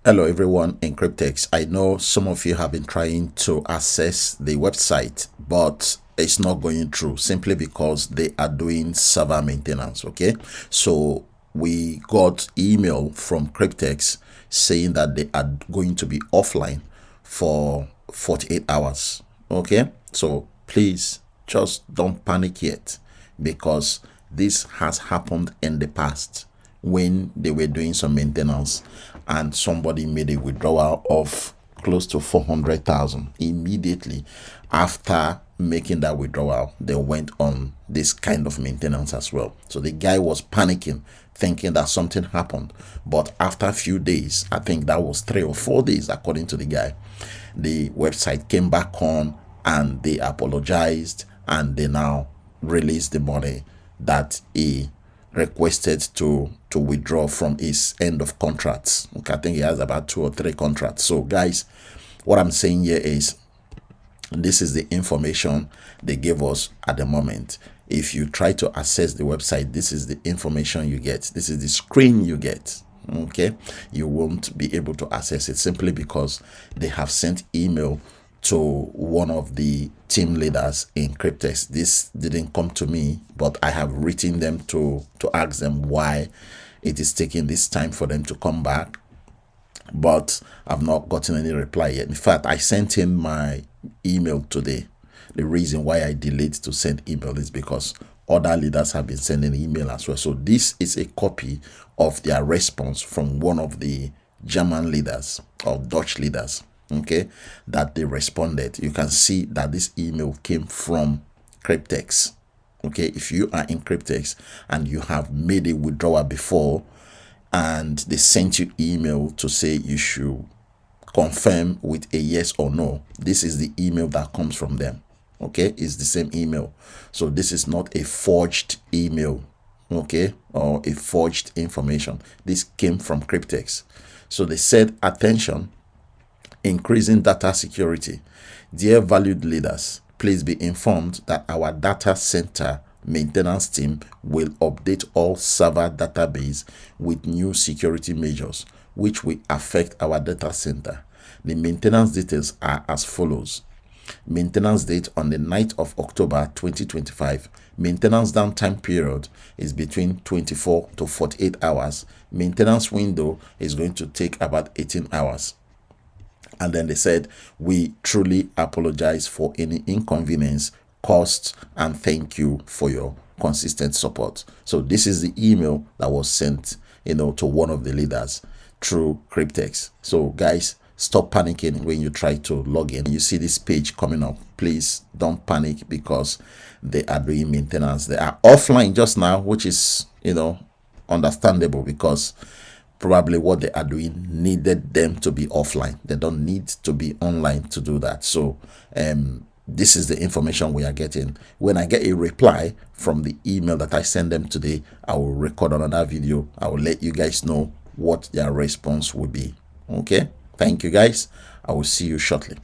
Hello everyone in cryptex. I know some of you have been trying to access the website, but it's not going through simply because they are doing server maintenance. Okay, so we got email from cryptex saying that they are going to be offline for 48 hours. Okay, so please just don't panic yet, because this has happened in the past when they were doing some maintenance and somebody made a withdrawal of close to 400,000. Immediately after making that withdrawal, they went on this kind of maintenance as well. So the guy was panicking, thinking that something happened. But after a few days, I think that was 3 or 4 days, according to the guy, the website came back on and they apologized and they now released the money that he requested to withdraw from his end of contracts. Okay, I think he has about 2 or 3 contracts. So guys, what I'm saying here is this is the information they gave us at the moment. If you try to access the website, this is the information you get. This is the screen you get. Okay, you won't be able to access it simply because they have sent email to one of the team leaders in cryptex. This didn't come to me, but I have written them to ask them why it is taking this time for them to come back, but I've not gotten any reply yet. In fact, I sent in my email today. The reason why I delayed to send email is because other leaders have been sending email as well. So this is a copy of their response from one of the German leaders or Dutch leaders, okay, that they responded. You can see that this email came from cryptex. Okay, if you are in cryptex and you have made a withdrawal before and they sent you email to say you should confirm with a yes or no, this is the email that comes from them. Okay, it's the same email. So this is not a forged email, okay, or a forged information. This came from cryptex. So they said, attention, increasing data security. Dear valued leaders, please be informed that our data center maintenance team will update all server database with new security measures which will affect our data center. The maintenance details are as follows. Maintenance date on the 9th of October 2025. Maintenance downtime period is between 24 to 48 hours. Maintenance window is going to take about 18 hours. And then they said, we truly apologize for any inconvenience caused and thank you for your consistent support. So this is the email that was sent, to one of the leaders through cryptex. So guys, stop panicking when you try to log in. You see this page coming up. Please don't panic because they are doing maintenance. They are offline just now, which is, understandable, because probably what they are doing needed them to be offline. They don't need to be online to do that. So this is the information we are getting. When I get a reply from the email that I send them today, I will record another video. I will let you guys know what their response will be. Okay, thank you guys. I will see you shortly.